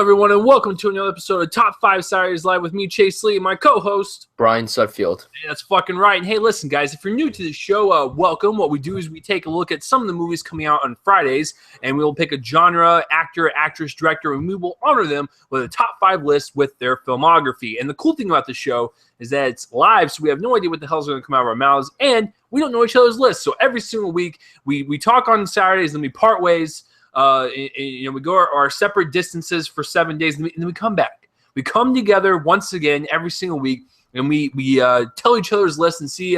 everyone, and welcome to another episode of Top 5 Saturdays Live with me, Chase Lee, and my co-host, Brian Sudfield. Yeah, that's fucking right. And hey, listen, guys, if you're new to the show, welcome. What we do is we take a look at some of the movies coming out on Fridays, and we will pick a genre, actor, actress, director, and we will honor them with a top 5 list with their filmography. And the cool thing about the show is that it's live, so we have no idea what the hell's going to come out of our mouths, and we don't know each other's lists. So every single week, we talk on Saturdays, then we part ways. We go our separate distances for 7 days, and then we come back. We come together once again every single week, and we tell each other's lists and see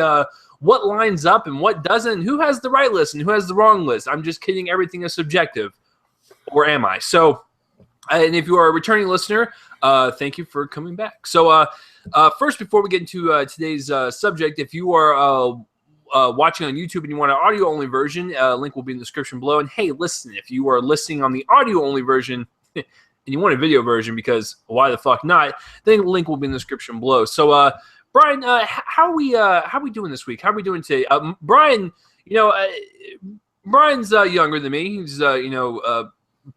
what lines up and what doesn't, and who has the right list and who has the wrong list. I'm just kidding. Everything is subjective. Or am I? So, and if you are a returning listener, thank you for coming back. So, first, before we get into today's subject, if you are watching on YouTube and you want an audio-only version, link will be in the description below. And hey, listen, if you are listening on the audio-only version and you want a video version, because why the fuck not, then the link will be in the description below. So, Brian, how are we doing this week? How are we doing today? Brian, Brian's younger than me. He's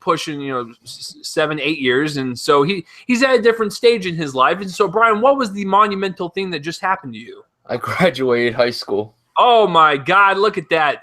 pushing 7-8 years, and so he's at a different stage in his life. And so, Brian, what was the monumental thing that just happened to you? I graduated high school. Oh my God, look at that.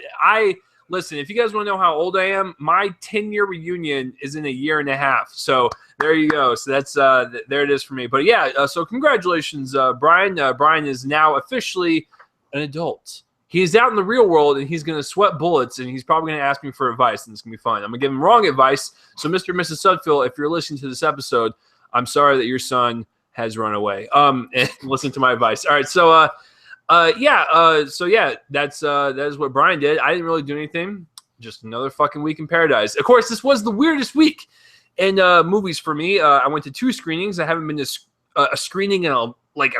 Listen, if you guys want to know how old I am, my 10-year reunion is in a year and a half. So there you go. So that's there it is for me. But yeah, so congratulations, Brian. Brian is now officially an adult. He is out in the real world, and he's going to sweat bullets, and he's probably going to ask me for advice, and it's going to be fun. I'm going to give him wrong advice. So Mr. and Mrs. Sudfield, if you're listening to this episode, I'm sorry that your son has run away. And listen to my advice. All right, so that is what Brian did. I didn't really do anything. Just another fucking week in paradise. Of course, this was the weirdest week in movies for me. I went to 2 screenings. I haven't been to a screening in a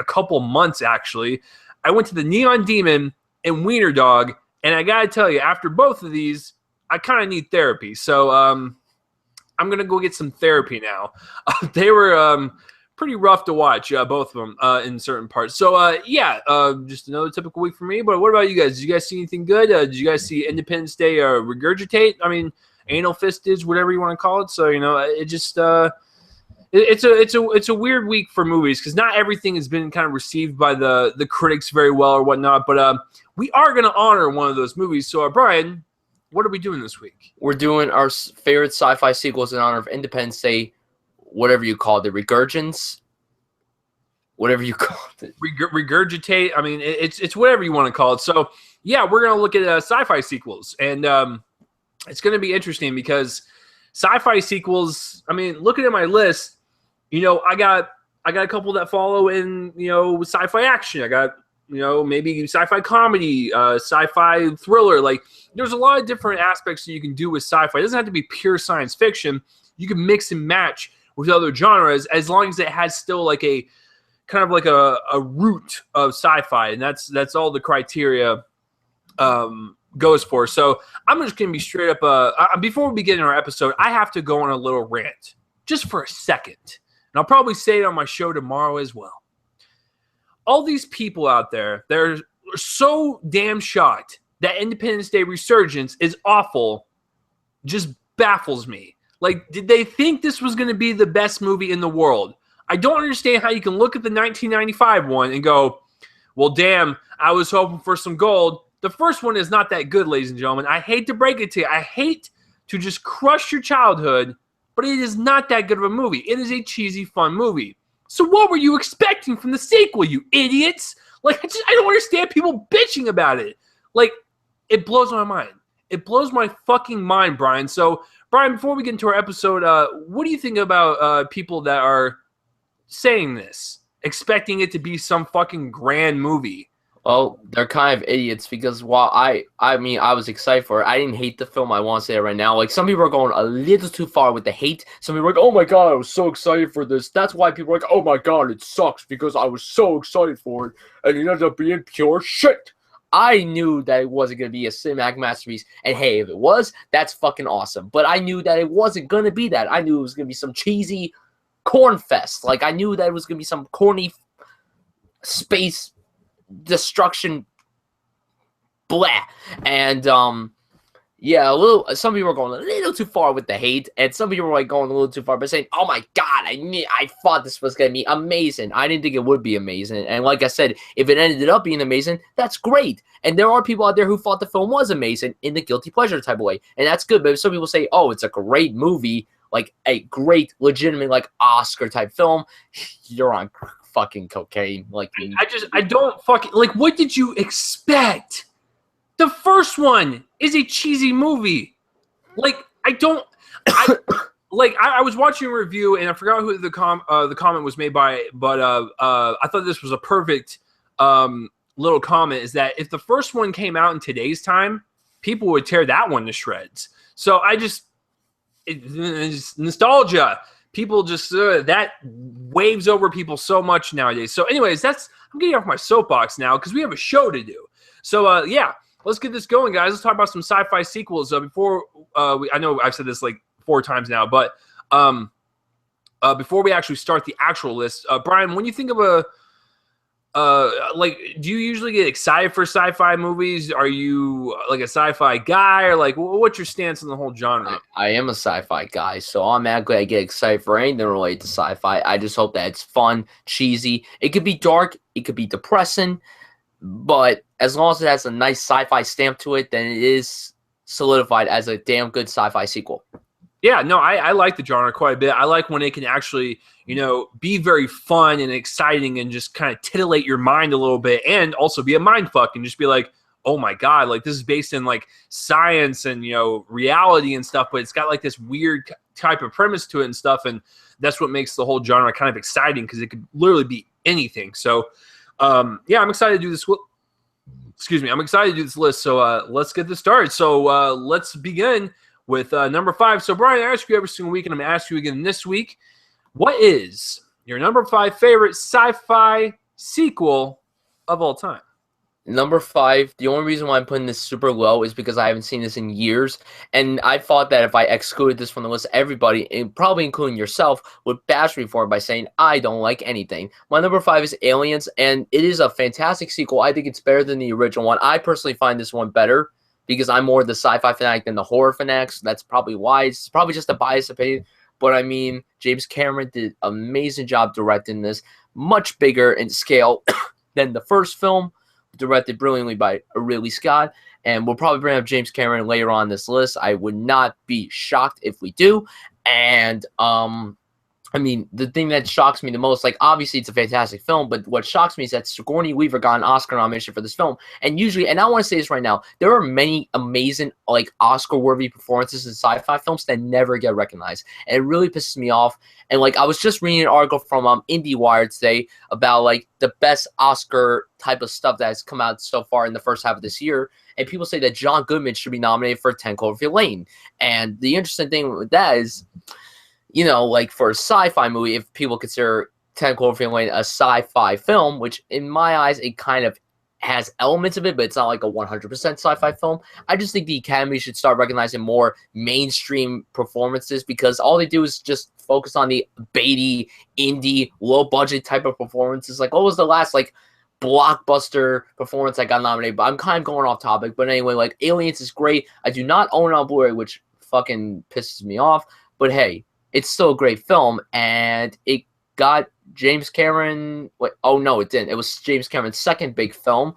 couple months, actually. I went to the Neon Demon and Wiener Dog, and I gotta tell you, after both of these, I kind of need therapy. So I'm gonna go get some therapy now. They were pretty rough to watch, both of them, in certain parts. So, just another typical week for me. But what about you guys? Did you guys see anything good? Did you guys see Independence Day regurgitate? I mean, anal fistage, whatever you want to call it. So, it just it's a weird week for movies because not everything has been kind of received by the critics very well or whatnot. But we are going to honor one of those movies. So, Brian, what are we doing this week? We're doing our favorite sci-fi sequels in honor of Independence Day. Whatever you call it, the regurgence, whatever you call it. Regurgitate. I mean, it's whatever you want to call it. So, yeah, we're going to look at sci-fi sequels. And it's going to be interesting because sci-fi sequels, I mean, looking at my list, I got a couple that follow in, sci-fi action. I got, maybe sci-fi comedy, sci-fi thriller. Like, there's a lot of different aspects that you can do with sci-fi. It doesn't have to be pure science fiction. You can mix and match with other genres as long as it has still like a kind of like a root of sci-fi, and that's all the criteria goes for. So I'm just going to be straight up. Before we begin our episode, I have to go on a little rant just for a second, and I'll probably say it on my show tomorrow as well. All these people out there, they're so damn shocked that Independence Day Resurgence is awful, just baffles me. Like, did they think this was going to be the best movie in the world? I don't understand how you can look at the 1995 one and go, well, damn, I was hoping for some gold. The first one is not that good, ladies and gentlemen. I hate to break it to you. I hate to just crush your childhood, but it is not that good of a movie. It is a cheesy, fun movie. So what were you expecting from the sequel, you idiots? Like, I don't understand people bitching about it. Like, it blows my mind. It blows my fucking mind, Brian. So, Brian, before we get into our episode, what do you think about people that are saying this, expecting it to be some fucking grand movie? Well, they're kind of idiots because while I was excited for it, I didn't hate the film. I want to say it right now. Like, some people are going a little too far with the hate. Some people are like, oh my God, I was so excited for this. That's why people are like, oh my God, it sucks because I was so excited for it and it ended up being pure shit. I knew that it wasn't going to be a cinematic masterpiece, and hey, if it was, that's fucking awesome. But I knew that it wasn't going to be that. I knew it was going to be some cheesy corn fest. Like, I knew that it was going to be some corny space destruction blah. And Yeah, a little. Some people were going a little too far with the hate, and some people were like going a little too far by saying, "Oh my god, I thought this was gonna be amazing. I didn't think it would be amazing." And like I said, if it ended up being amazing, that's great. And there are people out there who thought the film was amazing in the guilty pleasure type of way, and that's good. But if some people say, "Oh, it's a great movie, like a great, legitimate, like Oscar type film," you're on fucking cocaine. Like, I don't fucking like. What did you expect? The first one is a cheesy movie. Like, I was watching a review and I forgot who the comment was made by, but I thought this was a perfect little comment, is that if the first one came out in today's time, people would tear that one to shreds. So it's nostalgia. People just that waves over people so much nowadays. So anyways, I'm getting off my soapbox now because we have a show to do. So yeah. Let's get this going, guys. Let's talk about some sci-fi sequels. Before I know I've said this like 4 times now, but before we actually start the actual list, Brian, when you think of do you usually get excited for sci-fi movies? Are you like a sci-fi guy, or like what's your stance on the whole genre? I am a sci-fi guy, so automatically I get excited for anything related to sci-fi. I just hope that it's fun, cheesy. It could be dark, it could be depressing. But as long as it has a nice sci-fi stamp to it, then it is solidified as a damn good sci-fi sequel. Yeah, no, I like the genre quite a bit. I like when it can actually, be very fun and exciting and just kind of titillate your mind a little bit, and also be a mind fuck and just be like, oh my god, like this is based in like science and reality and stuff, but it's got like this weird type of premise to it and stuff, and that's what makes the whole genre kind of exciting because it could literally be anything. So. Yeah, I'm excited to do this. Excuse me. I'm excited to do this list. So let's get this started. So let's begin with number 5. So Brian, I ask you every single week, and I'm going to ask you again this week. What is your number 5 favorite sci-fi sequel of all time? Number 5, the only reason why I'm putting this super low is because I haven't seen this in years, and I thought that if I excluded this from the list, everybody, and probably including yourself, would bash me for it by saying I don't like anything. My number 5 is Aliens, and it is a fantastic sequel. I think it's better than the original one. I personally find this one better because I'm more the sci-fi fanatic than the horror fanatic, so that's probably why. It's probably just a biased opinion, but I mean, James Cameron did an amazing job directing this, much bigger in scale than the first film. Directed brilliantly by Ridley Scott, and we'll probably bring up James Cameron later on this list. I would not be shocked if we do. And I mean, the thing that shocks me the most, like obviously it's a fantastic film, but what shocks me is that Sigourney Weaver got an Oscar nomination for this film. And usually, and I want to say this right now, there are many amazing like Oscar-worthy performances in sci-fi films that never get recognized. And it really pisses me off. And like I was just reading an article from IndieWire today about like the best Oscar type of stuff that has come out so far in the first half of this year. And people say that John Goodman should be nominated for 10 Cloverfield Lane. And the interesting thing with that is, like for a sci-fi movie, if people consider 10 Cloverfield Lane a sci-fi film, which in my eyes, it kind of has elements of it, but it's not like a 100% sci-fi film. I just think the Academy should start recognizing more mainstream performances because all they do is just focus on the baity, indie, low-budget type of performances. Like, what was the last, like, blockbuster performance that got nominated? But I'm kind of going off topic. But anyway, like, Aliens is great. I do not own it on Blu-ray, which fucking pisses me off. But hey, it's still a great film, and it got James Cameron. Wait, oh no, it didn't. It was James Cameron's second big film.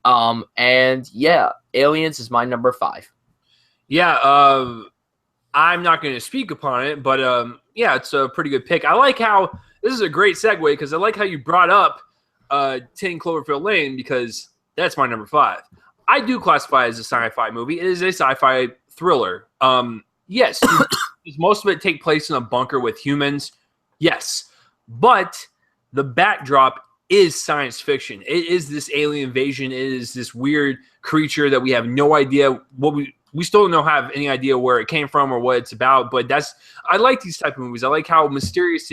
And yeah, Aliens is my number 5. Yeah, I'm not going to speak upon it, but yeah, it's a pretty good pick. I like how this is a great segue because I like how you brought up 10 Cloverfield Lane because that's my number 5. I do classify it as a sci-fi movie. It is a sci-fi thriller. Yes, does most of it take place in a bunker with humans? Yes, but the backdrop is science fiction. It is this alien invasion. It is this weird creature that we have no idea what we still don't have any idea where it came from or what it's about. But I like these type of movies. I like how mysterious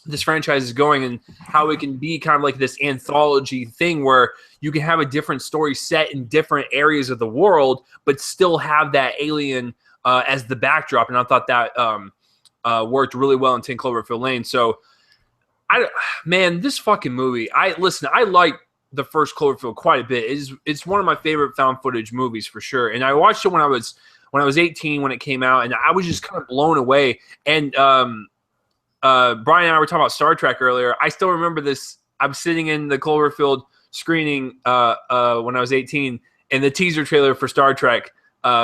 this franchise is going and how it can be kind of like this anthology thing where you can have a different story set in different areas of the world, but still have that alien as the backdrop. And I thought that worked really well in 10 Cloverfield Lane. So, this fucking movie, I like the first Cloverfield quite a bit. It's one of my favorite found footage movies for sure. And I watched it when I was 18 when it came out, and I was just kind of blown away. And Brian and I were talking about Star Trek earlier. I still remember this. I'm sitting in the Cloverfield screening when I was 18, and the teaser trailer for Star Trek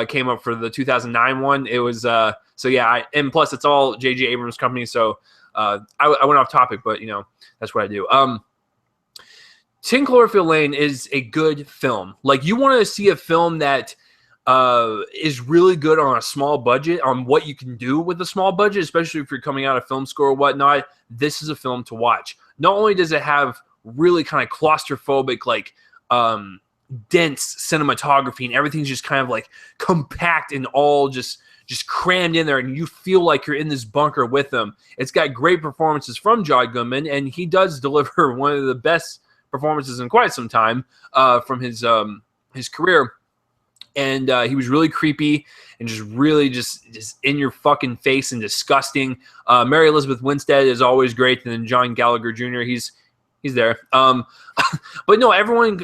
came up for the 2009 one. It was and plus it's all J.J. Abrams' company, so I went off topic, but that's what I do. 10 Cloverfield Lane is a good film. Like, you want to see a film that is really good on a small budget, on what you can do with a small budget, especially if you're coming out of film school or whatnot. This is a film to watch. Not only does it have really kind of claustrophobic, like dense cinematography, and everything's just kind of like compact and all just crammed in there, and you feel like you're in this bunker with them. It's got great performances from John Goodman, and he does deliver one of the best performances in quite some time from his career. And he was really creepy and just really just in your fucking face and disgusting. Mary Elizabeth Winstead is always great, and then John Gallagher Jr. He's there. But no, everyone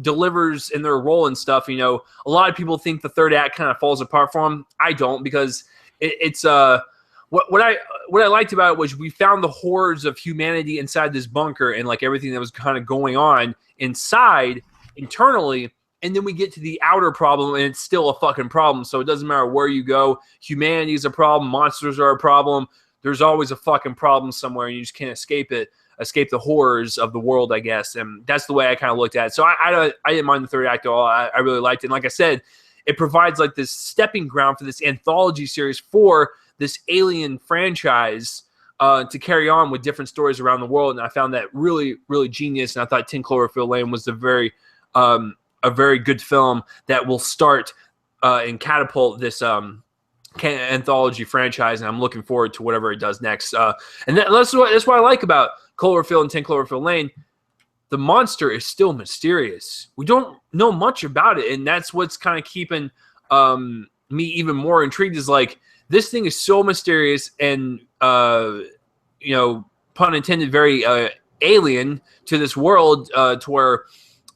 delivers in their role and stuff. A lot of people think the third act kind of falls apart for them. I don't, because it's what I liked about it was we found the horrors of humanity inside this bunker, and like everything that was kind of going on inside internally. And then we get to the outer problem, and it's still a fucking problem. So it doesn't matter where you go. Humanity is a problem. Monsters are a problem. There's always a fucking problem somewhere, and you just can't escape it. Escape the horrors of the world, I guess. And that's the way I kind of looked at it. So I didn't mind the third act at all. I really liked it. And like I said, it provides like this stepping ground for this anthology series for this Alien franchise to carry on with different stories around the world. And I found that really, really genius. And I thought 10 Cloverfield Lane was a very good film that will start and catapult this anthology franchise, and I'm looking forward to whatever it does next. And that's what I like about Cloverfield and 10 Cloverfield Lane. The monster is still mysterious. We don't know much about it, and that's what's kind of keeping me even more intrigued. Is like, this thing is so mysterious and pun intended, very alien to this world, to where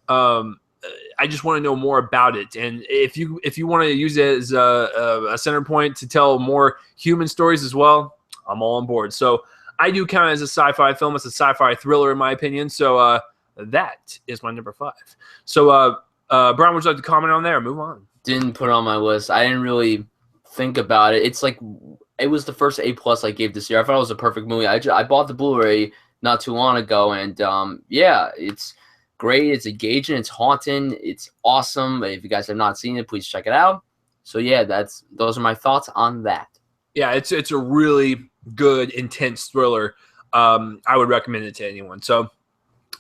I just want to know more about it. And if you want to use it as a center point to tell more human stories as well, I'm all on board. So I do count it as a sci-fi film. It's a sci-fi thriller in my opinion. So that is my number 5. So Brian, would you like to comment on there? Move on. Didn't put it on my list. I didn't really think about it. It's like, it was the first A+ I gave this year. I thought it was a perfect movie. I bought the Blu-ray not too long ago, and it's great. It's engaging. It's haunting. It's awesome. If you guys have not seen it, please check it out. So yeah, those are my thoughts on that. Yeah, it's a really good, intense thriller. I would recommend it to anyone. So,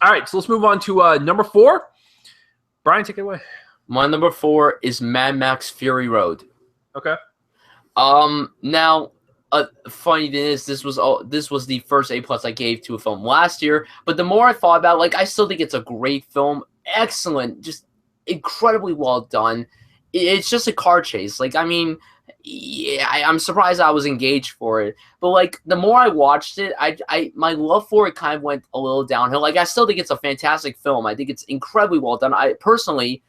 all right, so let's move on to number 4. Brian, take it away. My number 4 is Mad Max Fury Road. Okay. Now, funny thing is, this was the first A+ I gave to a film last year. But the more I thought about it, like, I still think it's a great film. Excellent, just incredibly well done. It's just a car chase. Like, I mean, yeah, I'm surprised I was engaged for it. But like, the more I watched it, my love for it kind of went a little downhill. Like, I still think it's a fantastic film. I think it's incredibly well done. I personally,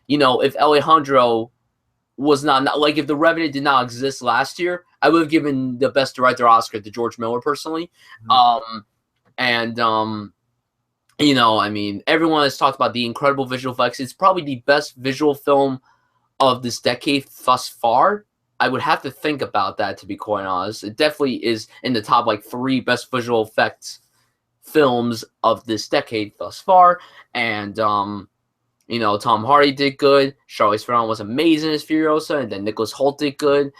if Alejandro was not like, if The Revenant did not exist last year, I would have given the Best Director Oscar to George Miller personally. I mean, everyone has talked about the incredible visual effects. It's probably the best visual film of this decade thus far. I would have to think about that, to be quite honest. It definitely is in the top 3 best visual effects films of this decade thus far. And Tom Hardy did good. Charlize Theron was amazing as Furiosa, and then Nicholas Hoult did good.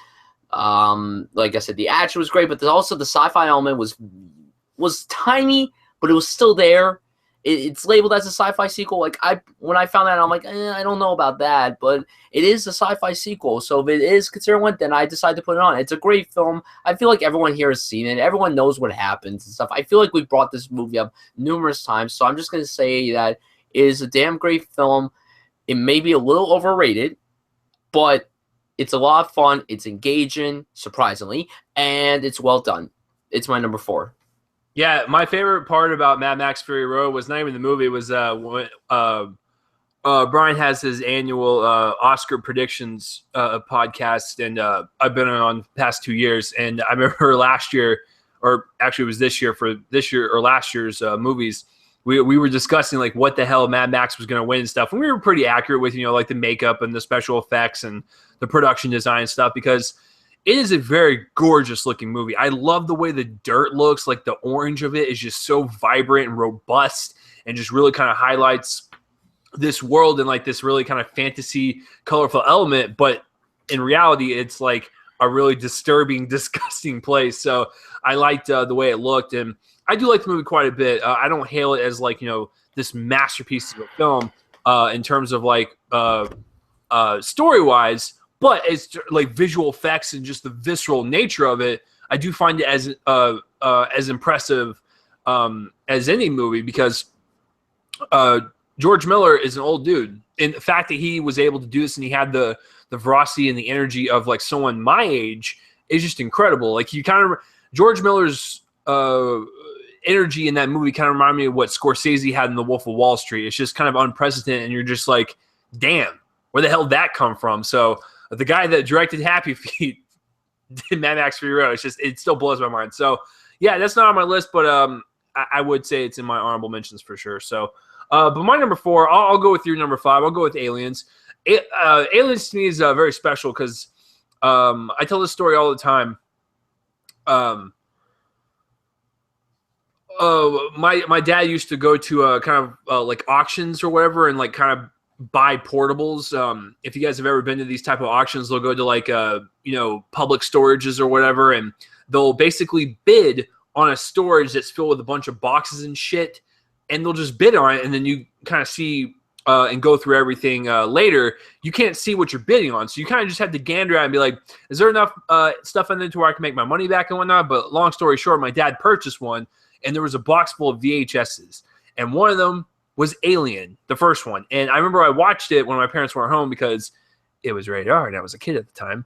Like I said, the action was great, but also the sci-fi element was tiny, but it was still there. It's labeled as a sci-fi sequel. Like, when I found that, I'm like, I don't know about that, but it is a sci-fi sequel. So if it is considered one, then I decided to put it on. It's a great film. I feel like everyone here has seen it. Everyone knows what happens and stuff. I feel like we've brought this movie up numerous times, so I'm just going to say that it is a damn great film. It may be a little overrated, but it's a lot of fun. It's engaging, surprisingly, and it's well done. It's my number 4. Yeah, my favorite part about Mad Max Fury Road was not even the movie. It was when Brian has his annual Oscar predictions podcast, and I've been on the past 2 years. And I remember last year, or actually it was this year, for this year or last year's movies, we were discussing like what the hell Mad Max was going to win and stuff. And we were pretty accurate with, like the makeup and the special effects and the production design and stuff, because it is a very gorgeous looking movie. I love the way the dirt looks. Like the orange of it is just so vibrant and robust, and just really kind of highlights this world and like this really kind of fantasy, colorful element. But in reality, it's like a really disturbing, disgusting place. So I liked the way it looked, and I do like the movie quite a bit. I don't hail it as like, this masterpiece of a film in terms of like story-wise, but it's like visual effects and just the visceral nature of it. I do find it as impressive as any movie, because George Miller is an old dude, and the fact that he was able to do this and he had the veracity and the energy of like someone my age is just incredible. Like George Miller's energy in that movie kind of reminded me of what Scorsese had in The Wolf of Wall Street. It's just kind of unprecedented, and you're just like, damn, where the hell did that come from? So the guy that directed Happy Feet did Mad Max Fury Road. It still blows my mind. So yeah, that's not on my list, but I would say it's in my honorable mentions for sure. So, but my number 4, I'll go with your number 5. I'll go with Aliens. Aliens to me is very special because I tell this story all the time. My dad used to go to kind of like auctions or whatever, and like kind of buy portables. If you guys have ever been to these type of auctions, they'll go to like public storages or whatever, and they'll basically bid on a storage that's filled with a bunch of boxes and shit, and they'll just bid on it, and then you kind of see and go through everything later. You can't see what you're bidding on, so you kind of just have to gander at it and be like, is there enough stuff in there to where I can make my money back and whatnot? But long story short, my dad purchased one, and there was a box full of VHSs, and one of them was Alien, the first one. And I remember I watched it when my parents weren't home because it was rated R, and I was a kid at the time.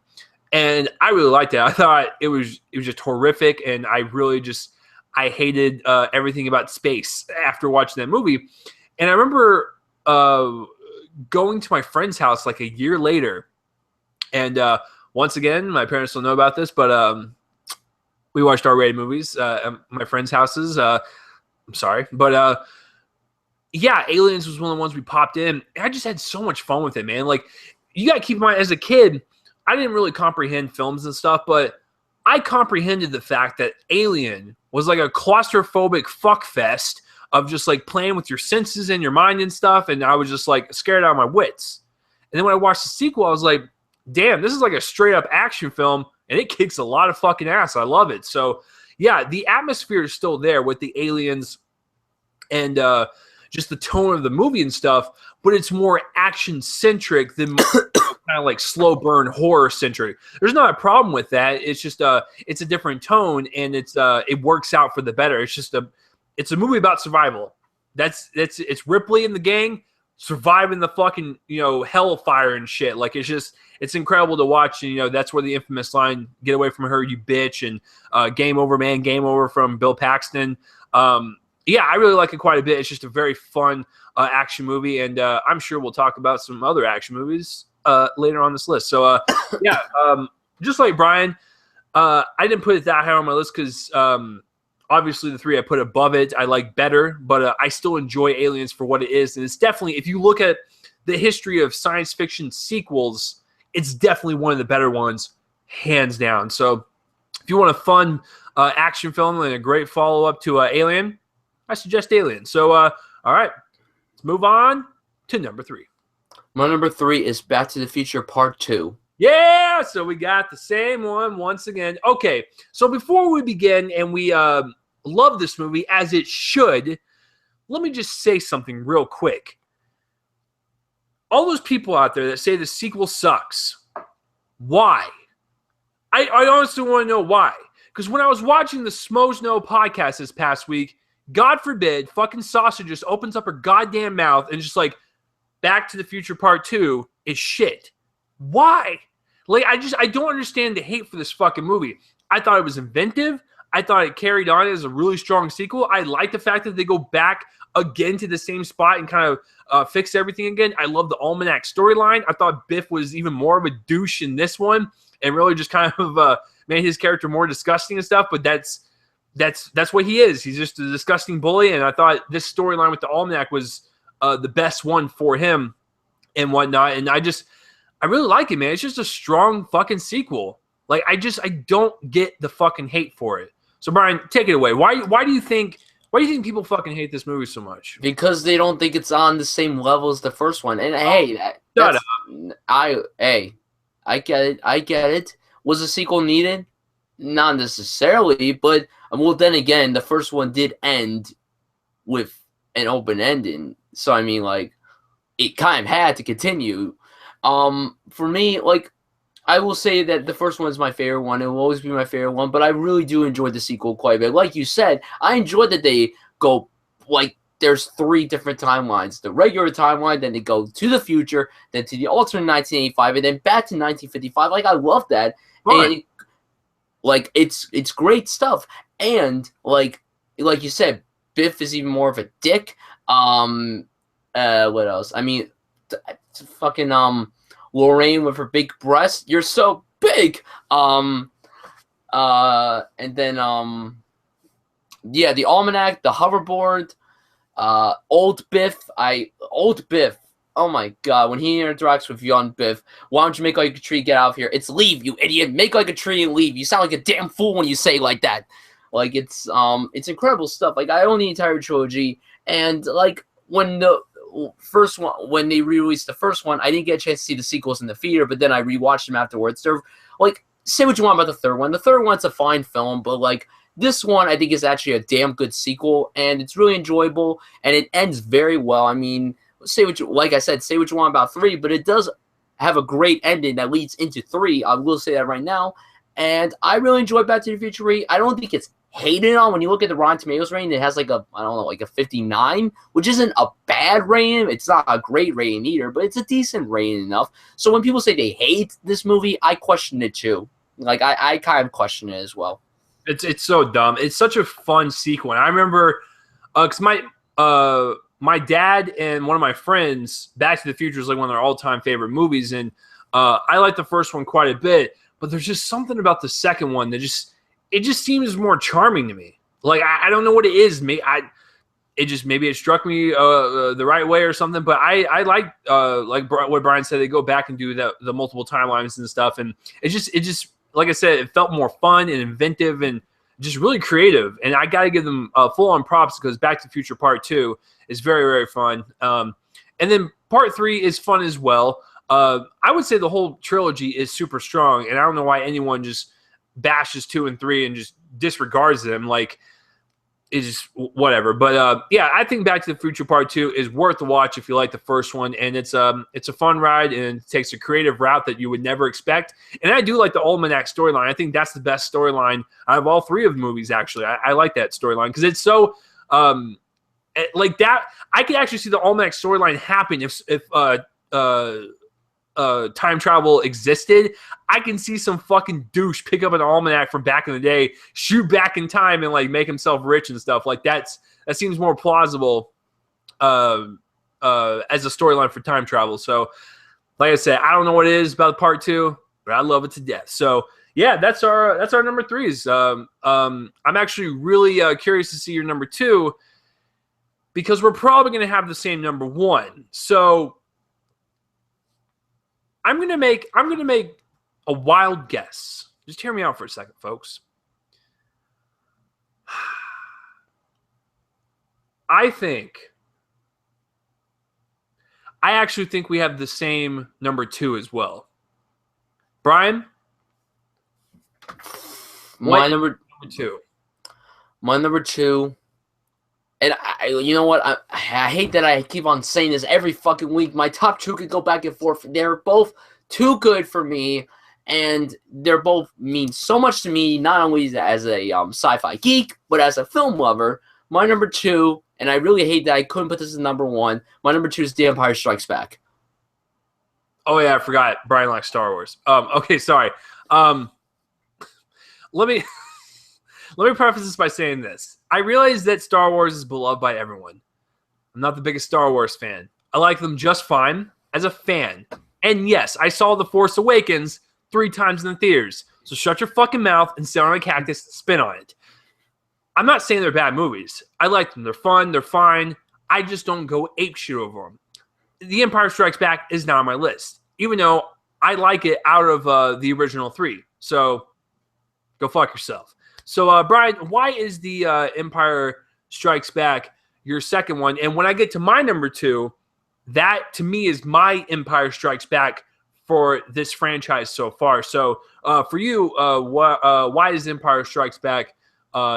And I really liked it. I thought it was just horrific, and I hated everything about space after watching that movie. And I remember going to my friend's house like a year later, and once again, my parents don't know about this, but we watched R-rated movies at my friends' houses. I'm sorry, but yeah, Aliens was one of the ones we popped in. I just had so much fun with it, man. Like, you got to keep in mind, as a kid, I didn't really comprehend films and stuff, but I comprehended the fact that Alien was like a claustrophobic fuckfest of just like playing with your senses and your mind and stuff, and I was just like scared out of my wits. And then when I watched the sequel, I was like, damn, this is like a straight up action film, and it kicks a lot of fucking ass. I love it. So yeah, the atmosphere is still there with the aliens and just the tone of the movie and stuff, but it's more action centric than kind of like slow burn horror centric. There's not a problem with that. It's just it's a different tone, and it works out for the better. It's a movie about survival. It's Ripley and the gang surviving the fucking hellfire and shit. Like, it's incredible to watch. And that's where the infamous line "Get away from her, you bitch," and "Game over, man, game over" from Bill Paxton. Yeah, I really like it quite a bit. It's just a very fun action movie, and I'm sure we'll talk about some other action movies later on this list. So yeah, just like Brian, I didn't put it that high on my list because obviously the 3 I put above it I like better, but I still enjoy Aliens for what it is, and it's definitely, if you look at the history of science fiction sequels, it's definitely one of the better ones, hands down. So if you want a fun action film and a great follow-up to Alien, I suggest Alien. So all right, let's move on to number 3. My number 3 is Back to the Future Part 2. Yeah, so we got the same one once again. Okay, so before we begin, and we love this movie as it should, let me just say something real quick. All those people out there that say the sequel sucks, why? I honestly want to know why. Because when I was watching the Smos Know podcast this past week, God forbid, fucking Sausage just opens up her goddamn mouth and just like, Back to the Future Part 2 is shit. Why? Like, I don't understand the hate for this fucking movie. I thought it was inventive. I thought it carried on as a really strong sequel. I like the fact that they go back again to the same spot and kind of fix everything again. I love the Almanac storyline. I thought Biff was even more of a douche in this one and really just kind of made his character more disgusting and stuff. But that's what he is. He's just a disgusting bully. And I thought this storyline with the Almanac was the best one for him and whatnot. And I really like it, man. It's just a strong fucking sequel. Like, I don't get the fucking hate for it. So, Brian, take it away. Why do you think people fucking hate this movie so much? Because they don't think it's on the same level as the first one. And I get it. I get it. Was a sequel needed? Not necessarily, but well, then again, the first one did end with an open ending. So I mean, like, it kind of had to continue. For me, like, I will say that the first one is my favorite one. It will always be my favorite one, but I really do enjoy the sequel quite a bit. Like you said, I enjoy that they go, like, there's 3 different timelines. The regular timeline, then they go to the future, then to the alternate 1985, and then back to 1955. Like, I love that. Right. And, like, it's great stuff. And, like you said, Biff is even more of a dick. What else? I mean, fucking, Lorraine with her big breasts. You're so big. And then yeah, the Almanac, the hoverboard, old Biff. Oh my god, when he interacts with young Biff, why don't you make like a tree, get out of here? It's leave, you idiot. Make like a tree and leave. You sound like a damn fool when you say it like that. Like, it's incredible stuff. Like, I own the entire trilogy, and like when the first one, when they re-released the first one, I didn't get a chance to see the sequels in the theater, but then I rewatched them afterwards. They're like, say what you want about the third one. The third one's a fine film, but like, this one I think is actually a damn good sequel, and it's really enjoyable, and it ends very well. I mean, like I said, say what you want about 3, but it does have a great ending that leads into 3. I will say that right now, and I really enjoy Back to the Future 3. I don't think it's hated on. When you look at the Rotten Tomatoes rating, it has like a, I don't know, like a 59, which isn't a bad rating. It's not a great rating either, but it's a decent rating enough. So when people say they hate this movie, I question it too. Like, I kind of question it as well. It's so dumb. It's such a fun sequel. And I remember, because my dad and one of my friends, Back to the Future is like one of their all-time favorite movies, and I like the first one quite a bit. But there's just something about the second one that just seems more charming to me. Like, I don't know what it is. Maybe it struck me the right way or something. But I like what Brian said. They go back and do the multiple timelines and stuff, and it just like I said, it felt more fun and inventive and just really creative. And I got to give them full on props, because Back to the Future Part 2 is very, very fun. And then Part 3 is fun as well. I would say the whole trilogy is super strong, and I don't know why anyone just bashes 2 and 3 and just disregards them. Like, it's just whatever. But yeah, I think Back to the Future Part 2 is worth the watch if you like the first one, and it's a fun ride, and it takes a creative route that you would never expect. And I do like the Almanac storyline. I think that's the best storyline out of all 3 of the movies, actually. I like that storyline because it's so like that. I could actually see the Almanac storyline happen if time travel existed. I can see some fucking douche pick up an almanac from back in the day, shoot back in time, and like make himself rich and stuff. Like, that seems more plausible as a storyline for time travel. So, like I said, I don't know what it is about Part 2, but I love it to death. So yeah, that's our number 3s. I'm actually really curious to see your number 2, because we're probably going to have the same number 1. So I'm gonna make a wild guess. Just hear me out for a second, folks. I actually think we have the same number 2 as well. Brian? My number 2. My number 2. And you know what? I hate that I keep on saying this every fucking week. My top 2 could go back and forth. They're both too good for me, and they're both mean so much to me, not only as a sci-fi geek, but as a film lover. My number 2, and I really hate that I couldn't put this as number 1. My number 2 is The Empire Strikes Back. Oh yeah, I forgot. Brian likes Star Wars. Okay, sorry. Let me. Let me preface this by saying this. I realize that Star Wars is beloved by everyone. I'm not the biggest Star Wars fan. I like them just fine as a fan. And yes, I saw The Force Awakens 3 times in the theaters. So shut your fucking mouth and sit on a cactus and spin on it. I'm not saying they're bad movies. I like them. They're fun. They're fine. I just don't go apeshit over them. The Empire Strikes Back is not on my list, even though I like it out of the original 3. So go fuck yourself. So, Brian, why is the Empire Strikes Back your second one? And when I get to my number 2, that to me is my Empire Strikes Back for this franchise so far. So, for you, why is Empire Strikes Back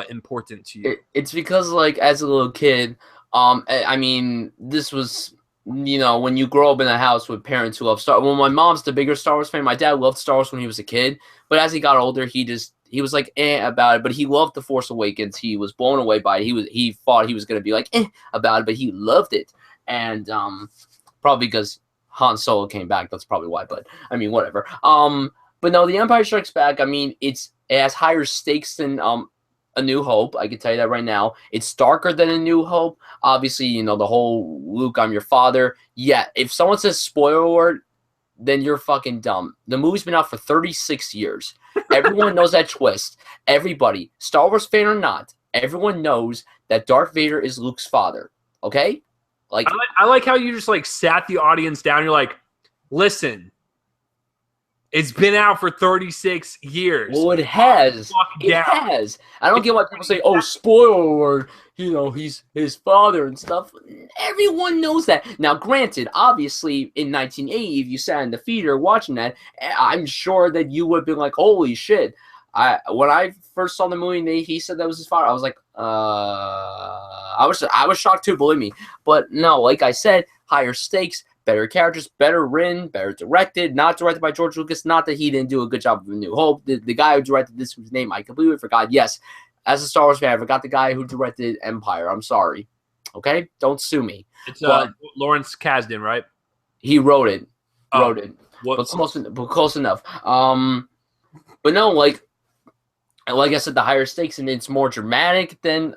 important to you? It's because, like, as a little kid, I mean, this was, you know, when you grow up in a house with parents who love Star Wars. Well, my mom's the bigger Star Wars fan. My dad loved Star Wars when he was a kid, but as he got older, he was like about it. But he loved The Force Awakens. He was blown away by it. He thought he was gonna be like about it, but he loved it, and probably because Han Solo came back. That's probably why. But I mean, whatever. But no, The Empire Strikes Back. I mean, it has higher stakes than A New Hope. I can tell you that right now. It's darker than A New Hope. Obviously, you know, the whole Luke, I'm your father. Yeah, if someone says spoiler alert, then you're fucking dumb. The movie's been out for 36 years. Everyone knows that twist. Everybody, Star Wars fan or not, everyone knows that Darth Vader is Luke's father. Okay? Like, I like how you just like sat the audience down. You're like, listen, it's been out for 36 years. Well, it has. It has. I don't get why people say, oh, spoiler alert, you know, he's his father and stuff. Everyone knows that. Now, granted, obviously, in 1980, if you sat in the theater watching that, I'm sure that you would have been like, holy shit. When I first saw the movie and he said that was his father, I was like, I was shocked too, believe me. But no, like I said, higher stakes, better characters, better written, better directed, not directed by George Lucas. Not that he didn't do a good job of A New Hope. The guy who directed this, whose name I completely forgot. Yes, as a Star Wars fan, I forgot the guy who directed Empire. I'm sorry. Okay? Don't sue me. It's Lawrence Kasdan, right? He wrote it. What? But close enough. But no, like I said, the higher stakes, and it's more dramatic than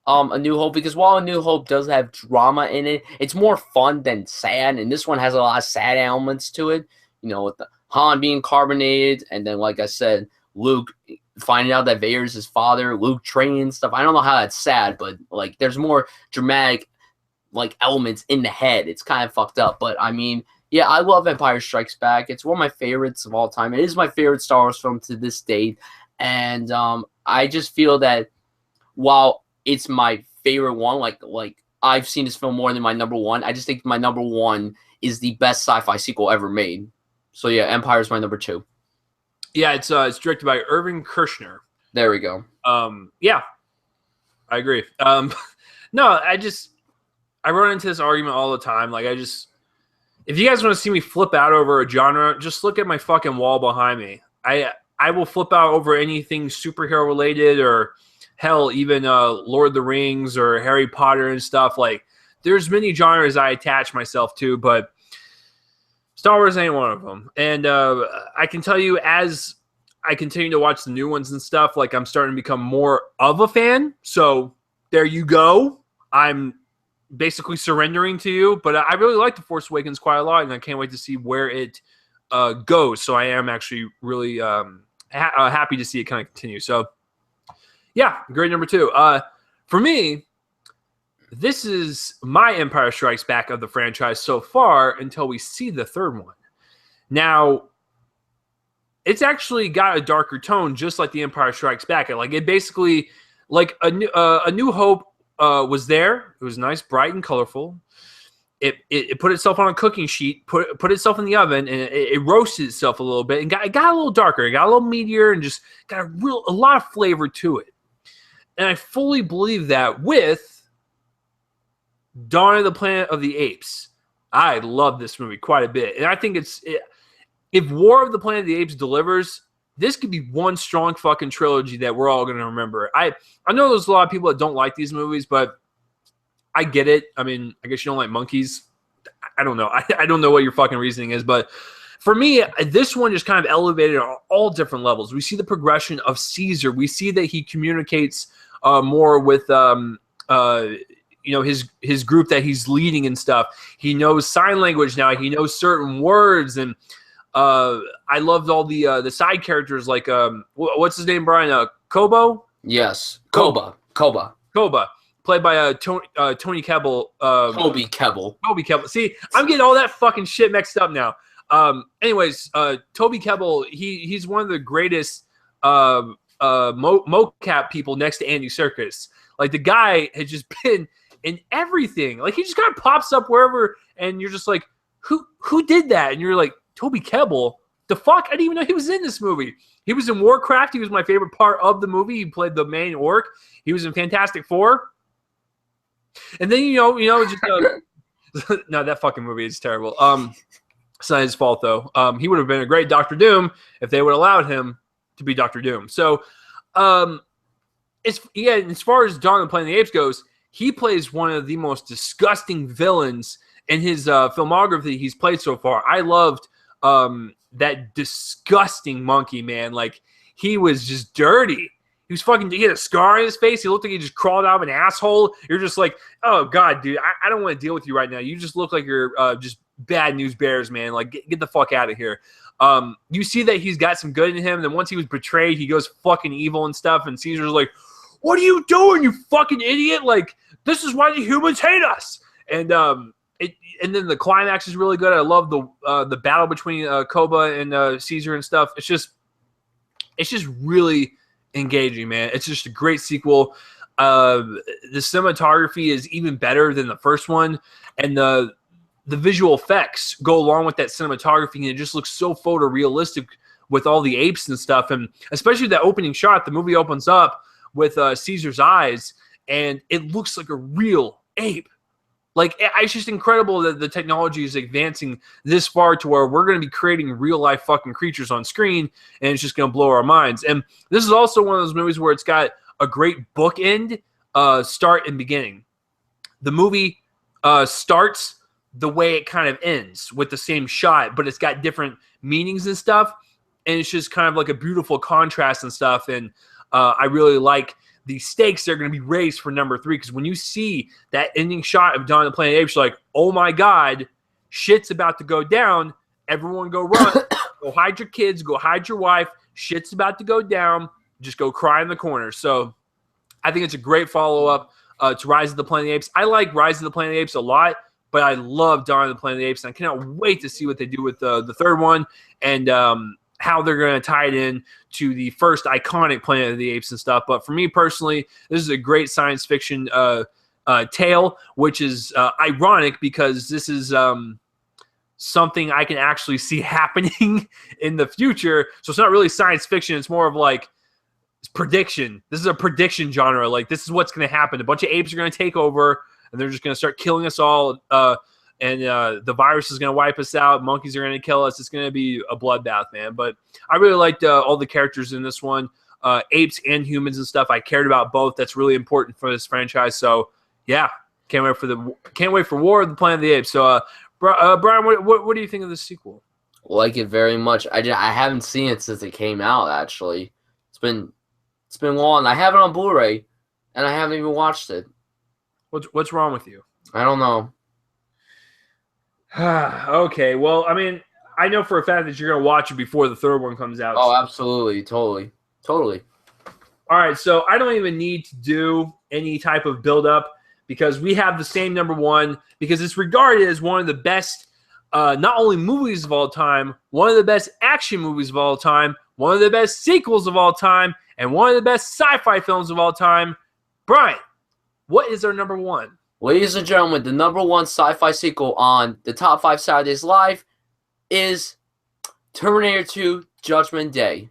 A New Hope, because while A New Hope does have drama in it, it's more fun than sad, and this one has a lot of sad elements to it, you know, with the Han being carbonated, and then, like I said, Luke finding out that Vader's his father, Luke training stuff. I don't know how that's sad, but, like, there's more dramatic, like, elements in the head. It's kind of fucked up, but, I mean, yeah, I love Empire Strikes Back. It's one of my favorites of all time. It is my favorite Star Wars film to this date, and I just feel that while it's my favorite one, like I've seen this film more than my number one, I just think my number one is the best sci-fi sequel ever made. So yeah, Empire is my number 2. Yeah, it's directed by Irvin Kershner. There we go. Yeah, I agree. No, I run into this argument all the time. Like, if you guys want to see me flip out over a genre, just look at my fucking wall behind me. I will flip out over anything superhero related, or hell, even Lord of the Rings or Harry Potter and stuff. Like, there's many genres I attach myself to, but Star Wars ain't one of them. And I can tell you, as I continue to watch the new ones and stuff, like, I'm starting to become more of a fan. So there you go. I'm basically surrendering to you, but I really like The Force Awakens quite a lot, and I can't wait to see where it goes. So I am actually really happy to see it kind of continue. So yeah, great number 2. For me, this is my Empire Strikes Back of the franchise so far until we see the third one. Now, it's actually got a darker tone, just like the Empire Strikes Back. Like, it basically, like A New Hope was there. It was nice, bright, and colorful. It put itself on a cooking sheet, put itself in the oven, and it roasted itself a little bit, and it got a little darker. It got a little meatier, and just got a lot of flavor to it. And I fully believe that with Dawn of the Planet of the Apes. I love this movie quite a bit, and I think if War of the Planet of the Apes delivers, this could be one strong fucking trilogy that we're all going to remember. I know there's a lot of people that don't like these movies, but I get it. I mean, I guess you don't like monkeys. I don't know. I don't know what your fucking reasoning is, but for me, this one just kind of elevated on all different levels. We see the progression of Caesar. We see that he communicates more with his group that he's leading and stuff. He knows sign language now. He knows certain words, and I loved all the side characters like what's his name, Brian? Kobo? Yes, Koba. Played by Tony Kebbell. Kobe Kebbell. Toby Kebbell. See, I'm getting all that fucking shit mixed up now. Anyways, Toby Kebbell, he's one of the greatest mocap people next to Andy Serkis. Like, the guy had just been in everything. Like, he just kind of pops up wherever, and you're just like, who did that? And you're like, Toby Kebbell? The fuck? I didn't even know he was in this movie. He was in Warcraft. He was my favorite part of the movie. He played the main orc. He was in Fantastic Four. And then, just no, that fucking movie is terrible. It's not his fault, though. He would have been a great Doctor Doom if they would have allowed him to be Doctor Doom. So, as far as Dawn of the Planet of the Apes goes, he plays one of the most disgusting villains in his filmography he's played so far. I loved that disgusting monkey, man. Like, he was just dirty. He had a scar on his face. He looked like he just crawled out of an asshole. You're just like, oh, God, dude, I don't want to deal with you right now. You just look like you're just bad news bears, man. Like, get the fuck out of here. You see that he's got some good in him. Then once he was betrayed, he goes fucking evil and stuff. And Caesar's like, what are you doing, you fucking idiot? Like, this is why the humans hate us. And then the climax is really good. I love the battle between Koba and Caesar and stuff. It's just really engaging, man. It's just a great sequel. The cinematography is even better than the first one, and the visual effects go along with that cinematography, and it just looks so photorealistic with all the apes and stuff. And especially that opening shot, the movie opens up with Caesar's eyes, and it looks like a real ape. Like, it's just incredible that the technology is advancing this far to where we're going to be creating real-life fucking creatures on screen, and it's just going to blow our minds. And this is also one of those movies where it's got a great bookend, start and beginning. The movie starts the way it kind of ends with the same shot, but it's got different meanings and stuff, and it's just kind of like a beautiful contrast and stuff. And I really like the stakes that are going to be raised for number 3, because when you see that ending shot of Dawn of the Planet of the Apes, you're like, oh my God, shit's about to go down. Everyone go run. Go hide your kids. Go hide your wife. Shit's about to go down. Just go cry in the corner. So I think it's a great follow-up to Rise of the Planet of the Apes. I like Rise of the Planet of the Apes a lot, but I love Dawn of the Planet of the Apes, and I cannot wait to see what they do with the third one, and how they're going to tie it in to the first iconic Planet of the Apes and stuff. But for me personally, this is a great science fiction tale, which is ironic because this is something I can actually see happening in the future. So it's not really science fiction. It's more of like prediction. This is a prediction genre. Like, this is what's going to happen. A bunch of apes are going to take over, and they're just going to start killing us all. And the virus is going to wipe us out. Monkeys are going to kill us. It's going to be a bloodbath, man. But I really liked all the characters in this one, apes and humans and stuff. I cared about both. That's really important for this franchise. So yeah, can't wait for War of the Planet of the Apes. So Brian, what do you think of this sequel? Like it very much. I haven't seen it since it came out. Actually, it's been long. I have it on Blu-ray, and I haven't even watched it. What's wrong with you? I don't know. Okay, well, I mean, I know for a fact that you're going to watch it before the third one comes out. Oh, absolutely. Totally. All right, so I don't even need to do any type of build-up because we have the same number 1, because it's regarded as one of the best, not only movies of all time, one of the best action movies of all time, one of the best sequels of all time, and one of the best sci-fi films of all time. Brian, what is our number 1? Ladies and gentlemen, the number 1 sci-fi sequel on the Top 5 Saturdays Live is Terminator 2 Judgment Day.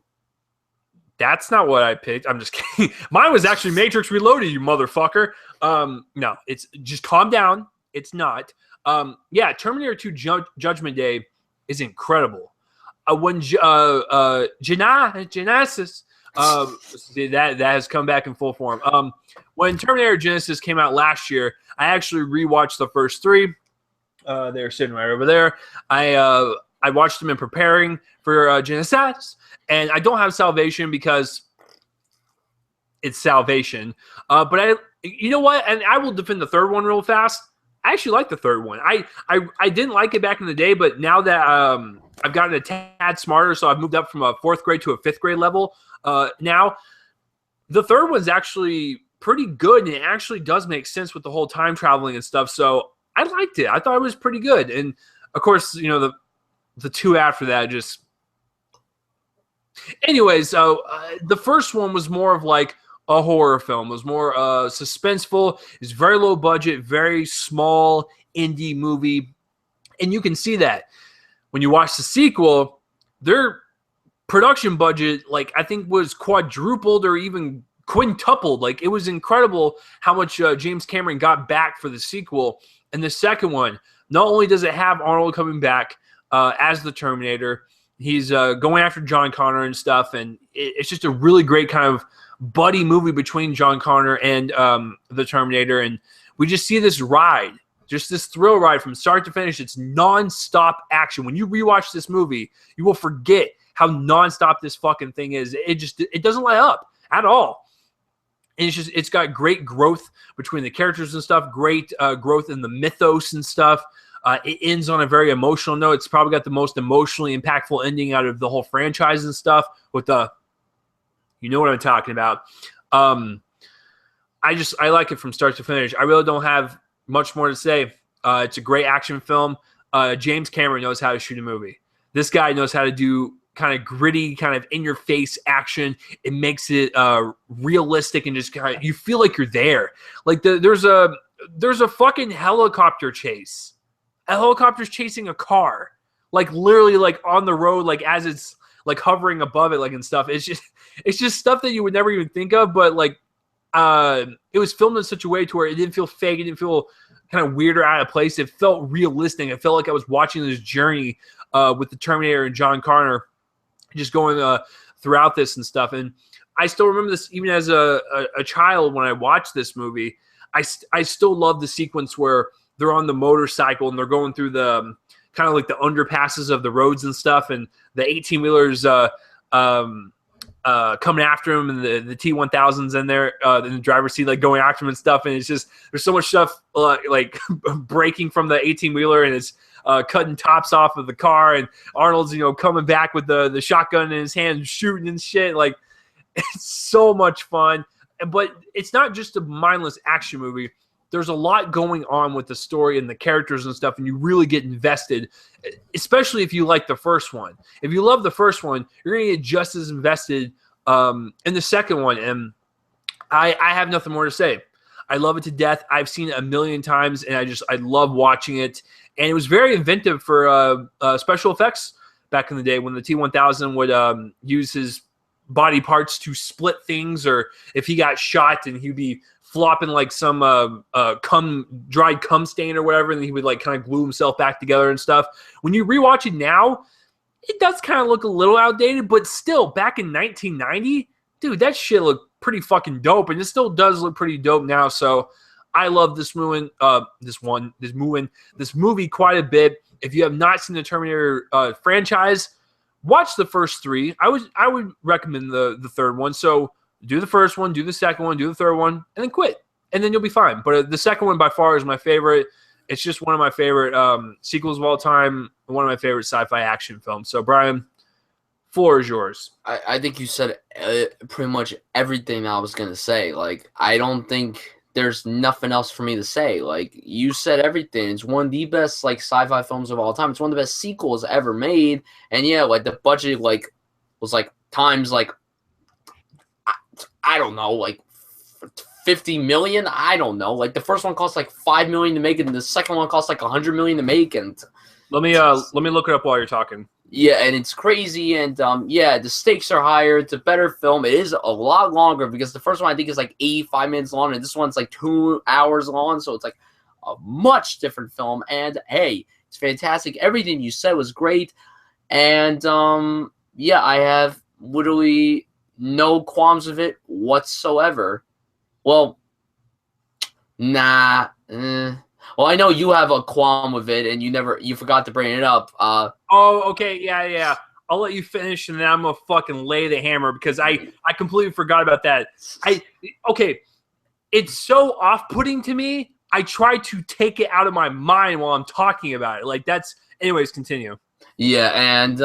That's not what I picked. I'm just kidding. Mine was actually Matrix Reloaded, you motherfucker. No, it's just calm down. It's not. Yeah, Terminator 2 Judgment Day is incredible. When Genesis, that has come back in full form. When Terminator Genesis came out last year, I actually rewatched the first 3. They're sitting right over there. I I watched them in preparing for Genesis, and I don't have Salvation because it's Salvation. But you know what? And I will defend the third one real fast. I actually like the third one. I didn't like it back in the day, but now that I've gotten a tad smarter, so I've moved up from a 4th grade to a 5th grade level. Now, the third one's actually pretty good, and it actually does make sense with the whole time traveling and stuff. So I liked it. I thought it was pretty good. And of course, you know, the two after that just. Anyways, so the first one was more of like a horror film. It was more suspenseful. It's very low budget, very small indie movie. And you can see that when you watch the sequel, their production budget, like, I think was quadrupled or even quintupled. Like, it was incredible how much James Cameron got back for the sequel. And the second one, not only does it have Arnold coming back as the Terminator, he's going after John Connor and stuff. And it's just a really great kind of buddy movie between John Connor and the Terminator. And we just see this ride, just this thrill ride from start to finish. It's nonstop action. When you rewatch this movie, you will forget how nonstop this fucking thing is. It doesn't let up at all. And it's got great growth between the characters and stuff, great growth in the mythos and stuff. It ends on a very emotional note. It's probably got the most emotionally impactful ending out of the whole franchise and stuff with the, you know what I'm talking about. I like it from start to finish. I really don't have much more to say. It's a great action film. James Cameron knows how to shoot a movie. This guy knows how to do kind of gritty, kind of in-your-face action. It makes it realistic and just kind of, you feel like you're there. Like there's a fucking helicopter chase. A helicopter's chasing a car, like literally, like on the road, like as it's like hovering above it, like and stuff. It's just stuff that you would never even think of. But like, it was filmed in such a way to where it didn't feel fake. It didn't feel kind of weird or out of place. It felt realistic. It felt like I was watching this journey with the Terminator and John Connor, just going throughout this and stuff. And I still remember this even as a child when I watched this movie. I still love the sequence where they're on the motorcycle and they're going through the kind of like the underpasses of the roads and stuff, and the 18-wheelers coming after him, and the T-1000s in there in the driver's seat, like going after him and stuff. And it's just, there's so much stuff like breaking from the 18-wheeler, and it's cutting tops off of the car, and Arnold's, you know, coming back with the shotgun in his hand, shooting and shit. Like, it's so much fun. But it's not just a mindless action movie. There's a lot going on with the story and the characters and stuff, and you really get invested, especially if you like the first one. If you love the first one, you're going to get just as invested in the second one. And I have nothing more to say. I love it to death. I've seen it a million times, and I love watching it. And it was very inventive for special effects back in the day when the T-1000 would use his body parts to split things, or if he got shot and he'd be flopping like some dried cum stain or whatever, and he would like kind of glue himself back together and stuff. When you rewatch it now, it does kind of look a little outdated, but still, back in 1990, dude, that shit looked pretty fucking dope, and it still does look pretty dope now. So I love this movie quite a bit. If you have not seen the Terminator franchise, watch the first three. I would recommend the third one. So do the first one, do the second one, do the third one, and then quit. And then you'll be fine. But the second one by far is my favorite. It's just one of my favorite sequels of all time, and one of my favorite sci-fi action films. So, Brian, floor is yours. I think you said pretty much everything I was going to say. Like, I don't think there's nothing else for me to say. Like, you said everything. It's one of the best, like, sci-fi films of all time. It's one of the best sequels ever made. And, yeah, like, the budget, like, was, like, times, like, I don't know, like 50 million. I don't know. Like, the first one cost like 5 million to make, and the second one cost like 100 million to make. And let me look it up while you're talking. Yeah, and it's crazy. And yeah, the stakes are higher. It's a better film. It is a lot longer because the first one I think is like 85 minutes long, and this one's like 2 hours long. So it's like a much different film. And hey, it's fantastic. Everything you said was great. And yeah, I have literally no qualms of it whatsoever. Well, nah. Well, I know you have a qualm with it, and you forgot to bring it up. Oh, okay, yeah. I'll let you finish, and then I'm gonna fucking lay the hammer because I completely forgot about that. Okay, it's so off-putting to me. I try to take it out of my mind while I'm talking about it. Like that's, anyways. Continue. Yeah, and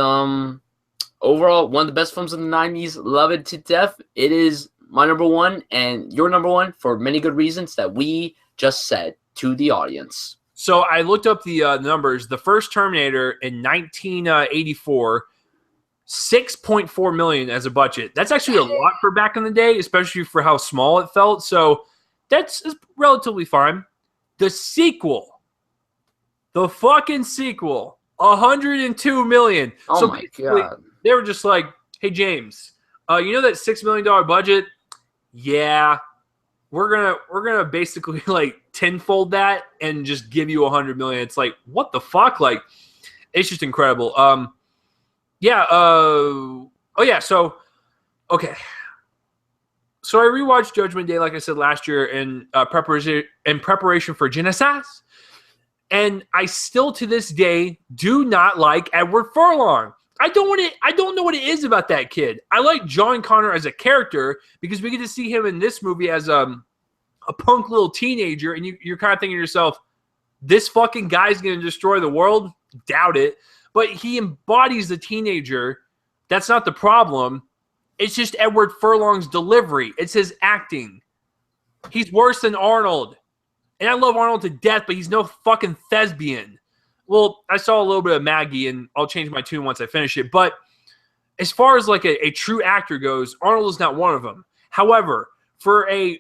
overall, one of the best films of the '90s. Love it to death. It is my number one, and your number one for many good reasons that we just said to the audience. So I looked up the numbers. The first Terminator in 1984, 6.4 million as a budget. That's actually a lot for back in the day, especially for how small it felt. So that's relatively fine. The sequel, the fucking sequel, 102 million. Oh so my god! They were just like, "Hey James, you know that $6 million budget? Yeah, we're gonna basically like tenfold that and just give you 100 million." It's like, what the fuck? Like, it's just incredible. Yeah. Oh yeah. So okay. So I rewatched Judgment Day, like I said last year, in preparation for Genesis, and I still to this day do not like Edward Furlong. I don't know what it is about that kid. I like John Connor as a character because we get to see him in this movie as a punk little teenager, and you're kind of thinking to yourself, this fucking guy's going to destroy the world? Doubt it. But he embodies the teenager. That's not the problem. It's just Edward Furlong's delivery. It's his acting. He's worse than Arnold. And I love Arnold to death, but he's no fucking thespian. Well, I saw a little bit of Maggie, and I'll change my tune once I finish it. But as far as like a true actor goes, Arnold is not one of them. However, for a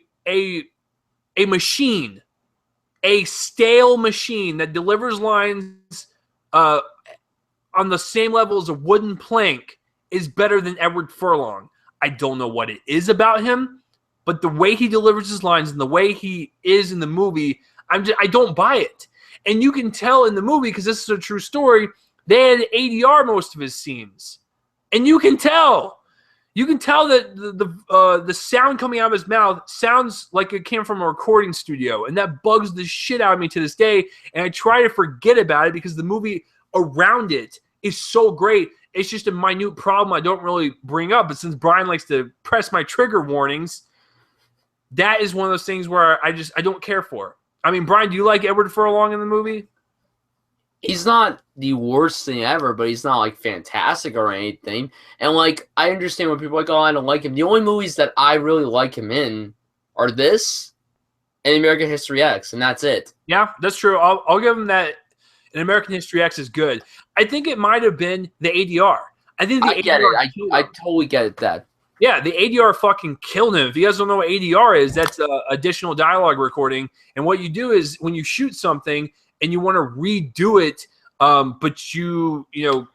machine, a stale machine that delivers lines on the same level as a wooden plank is better than Edward Furlong. I don't know what it is about him, but the way he delivers his lines and the way he is in the movie, I don't buy it. And you can tell in the movie, because this is a true story, they had ADR most of his scenes. And you can tell. You can tell that the sound coming out of his mouth sounds like it came from a recording studio, and that bugs the shit out of me to this day. And I try to forget about it because the movie around it is so great. It's just a minute problem I don't really bring up. But since Brian likes to press my trigger warnings, that is one of those things where I don't care for. I mean, Brian, do you like Edward Furlong in the movie? He's not the worst thing ever, but he's not like fantastic or anything. And like, I understand when people are like, oh, I don't like him. The only movies that I really like him in are this and American History X, and that's it. Yeah, that's true. I'll give him that. An American History X is good. I think it might have been the ADR. I think the I get ADR it. I totally get it. That. Yeah, the ADR fucking killed him. If you guys don't know what ADR is, that's additional dialogue recording. And what you do is when you shoot something and you want to redo it, but you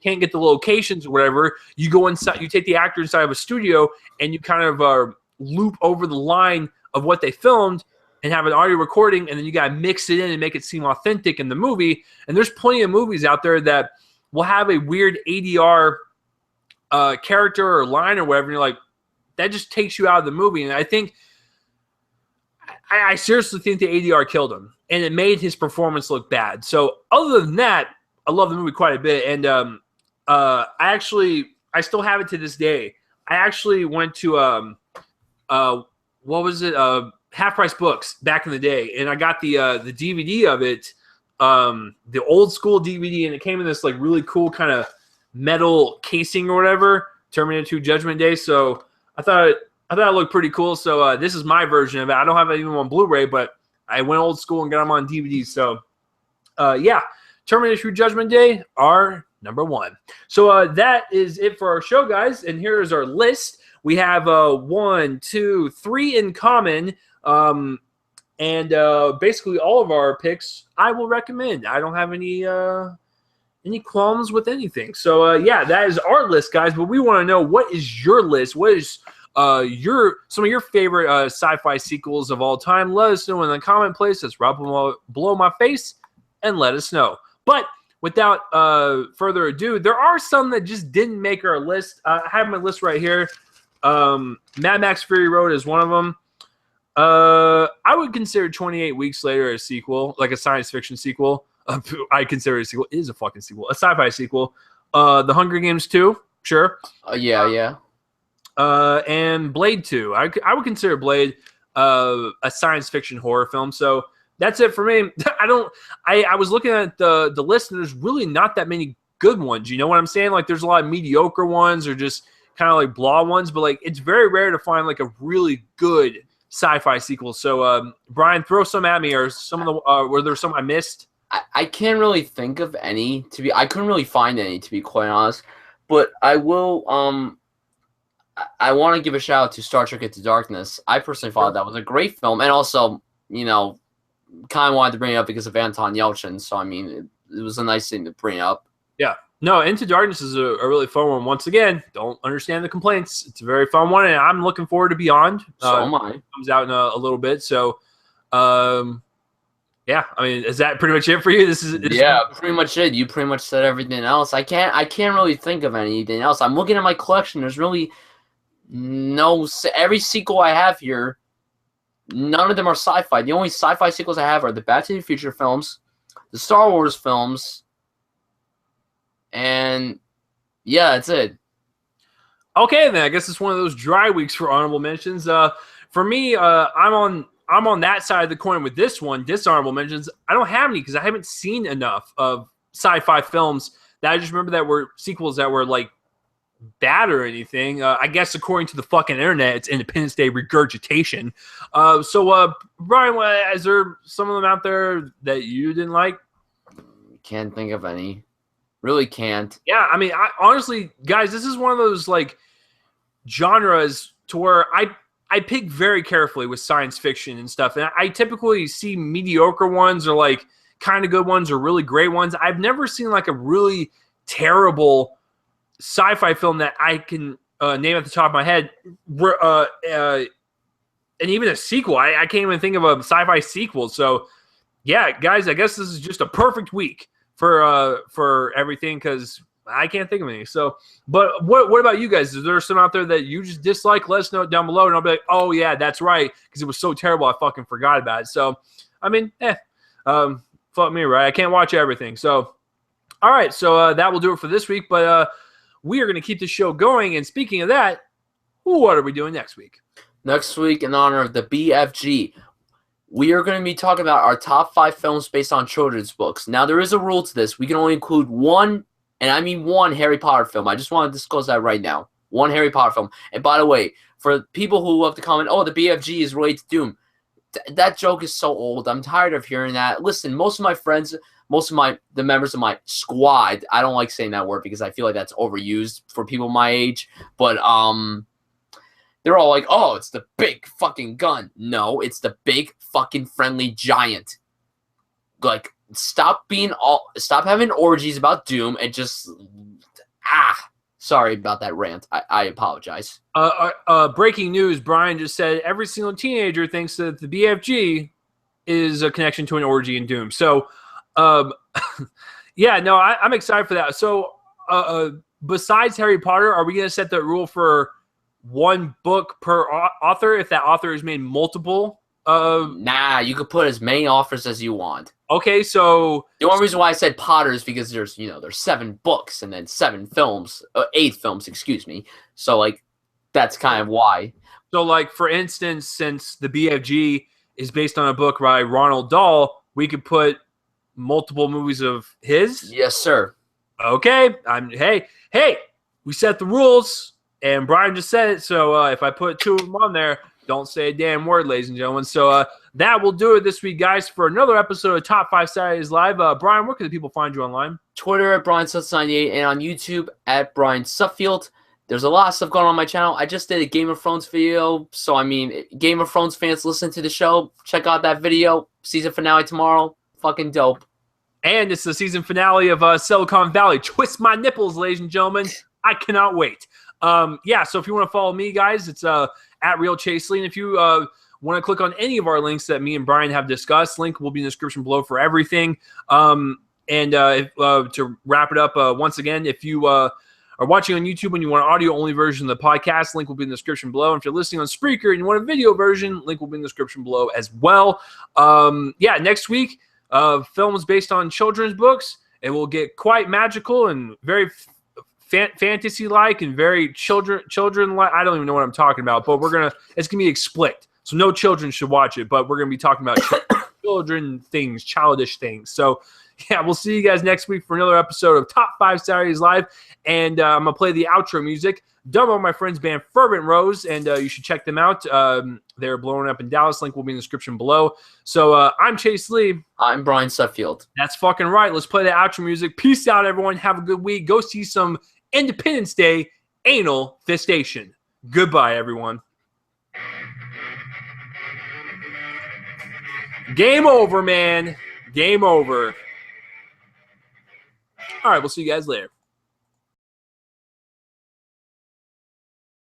can't get the locations or whatever, you go inside, you take the actor inside of a studio and you kind of loop over the line of what they filmed and have an audio recording, and then you got to mix it in and make it seem authentic in the movie. And there's plenty of movies out there that will have a weird ADR character or line or whatever, and you're like, that just takes you out of the movie. And I think, I seriously think the ADR killed him, and it made his performance look bad. So other than that, I love the movie quite a bit. And I still have it to this day. I actually went to, what was it? Half Price Books back in the day. And I got the DVD of it, the old school DVD. And it came in this like really cool kind of metal casing or whatever, Terminator 2 Judgment Day. So I thought it looked pretty cool. So this is my version of it. I don't have it even on Blu-ray, but I went old school and got them on DVD. So yeah, Terminator 2 Judgment Day, our number one. So that is it for our show, guys. And here is our list. We have 1, 2, 3 in common. And basically all of our picks I will recommend. I don't have any qualms with anything. So yeah, that is our list, guys. But we want to know, what is your list? What is some of your favorite sci-fi sequels of all time? Let us know in the comment place. That's right below my face, and let us know. But without further ado, there are some that just didn't make our list. I have my list right here. Mad Max Fury Road is one of them. I would consider 28 Weeks Later a sequel, like a science fiction sequel. I consider it a sequel. It is a fucking sequel, a sci-fi sequel. The Hunger Games 2, sure. Yeah. And Blade 2. I would consider Blade a science fiction horror film. So that's it for me. I was looking at the list, and there's really not that many good ones. You know what I'm saying? Like, there's a lot of mediocre ones or just kind of like blah ones, but like it's very rare to find like a really good sci-fi sequel. So Brian, throw some at me, or some of the were there some I missed? I can't really think of any I couldn't really find any, to be quite honest. But I will I want to give a shout out to Star Trek Into Darkness. I personally thought that was a great film, and also, you know, kind of wanted to bring it up because of Anton Yelchin. So I mean, it was a nice thing to bring up. Yeah. No, Into Darkness is a really fun one. Once again, don't understand the complaints. It's a very fun one, and I'm looking forward to Beyond. So am I. Comes out in a little bit. So, yeah. I mean, is that pretty much it for you? Pretty much it. You pretty much said everything else. I can't really think of anything else. I'm looking at my collection. There's really no. Every sequel I have here, none of them are sci-fi. The only sci-fi sequels I have are the Back to the Future films, the Star Wars films. And yeah, that's it. Okay, then I guess it's one of those dry weeks for honorable mentions. For me, I'm on that side of the coin with this one. Dishonorable mentions. I don't have any because I haven't seen enough of sci-fi films that I just remember that were sequels that were like bad or anything. I guess according to the fucking internet, it's Independence Day regurgitation. So Brian, is there some of them out there that you didn't like? Can't think of any. Really can't. Yeah, I mean, honestly, guys, this is one of those like genres to where I pick very carefully with science fiction and stuff, and I typically see mediocre ones or like kind of good ones or really great ones. I've never seen like a really terrible sci-fi film that I can name at the top of my head. And even a sequel, I can't even think of a sci-fi sequel. So, yeah, guys, I guess this is just a perfect week for everything because I can't think of any. So, but what about you guys? Is there some out there that you just dislike? Let us know down below, and I'll be like, oh yeah, that's right, because it was so terrible I fucking forgot about it. So, I mean, fuck me, right? I can't watch everything. So, all right, so that will do it for this week. But we are going to keep the show going. And speaking of that, what are we doing next week? Next week, in honor of the BFG, we are going to be talking about our top 5 films based on children's books. Now, there is a rule to this. We can only include one, and I mean one, Harry Potter film. I just want to disclose that right now. One Harry Potter film. And by the way, for people who love to comment, oh, the BFG is related to Doom, that joke is so old. I'm tired of hearing that. Listen, most of my friends, the members of my squad, I don't like saying that word because I feel like that's overused for people my age, but they're all like, oh, it's the big fucking gun. No, it's the big fucking friendly giant. Like, stop having orgies about Doom and just, sorry about that rant. I apologize. Breaking news, Brian just said every single teenager thinks that the BFG is a connection to an orgy in Doom. So, yeah, no, I'm excited for that. So, besides Harry Potter, are we going to set the rule for one book per author if that author has made multiple? Nah, you could put as many authors as you want. Okay, so the only reason why I said Potter is because there's 7 books and then 7 films, 8 films, excuse me. So like that's kind of why. So like for instance, since the BFG is based on a book by Ronald Dahl, we could put multiple movies of his? Yes, sir. Okay. Hey, we set the rules. And Brian just said it, so if I put 2 of them on there, don't say a damn word, ladies and gentlemen. So that will do it this week, guys, for another episode of Top 5 Saturdays Live. Brian, where can the people find you online? Twitter at BrianSuts98 and on YouTube at Brian Suffield. There's a lot of stuff going on my channel. I just did a Game of Thrones video, so I mean, Game of Thrones fans, listen to the show. Check out that video. Season finale tomorrow. Fucking dope. And it's the season finale of Silicon Valley. Twist my nipples, ladies and gentlemen. I cannot wait. Yeah, so if you want to follow me, guys, it's at Real Chase Lee. And if you want to click on any of our links that me and Brian have discussed, link will be in the description below for everything. To wrap it up, once again, if you are are watching on YouTube and you want an audio-only version of the podcast, link will be in the description below. And if you're listening on Spreaker and you want a video version, link will be in the description below as well. Yeah, next week, films based on children's books. It will get quite magical and very fantasy-like and very children-like. I don't even know what I'm talking about, but it's gonna be explicit, so no children should watch it. But we're gonna be talking about children things, childish things. So yeah, we'll see you guys next week for another episode of Top 5 Saturdays Live, and I'm gonna play the outro music done by my friends band Fervent Roze, and you should check them out. They're blowing up in Dallas. Link will be in the description below. So I'm Chase Lee. I'm Brian Suffield. That's fucking right. Let's play the outro music. Peace out, everyone. Have a good week. Go see some Independence Day anal fistation. Goodbye, everyone. Game over, man. Game over. All right, we'll see you guys later.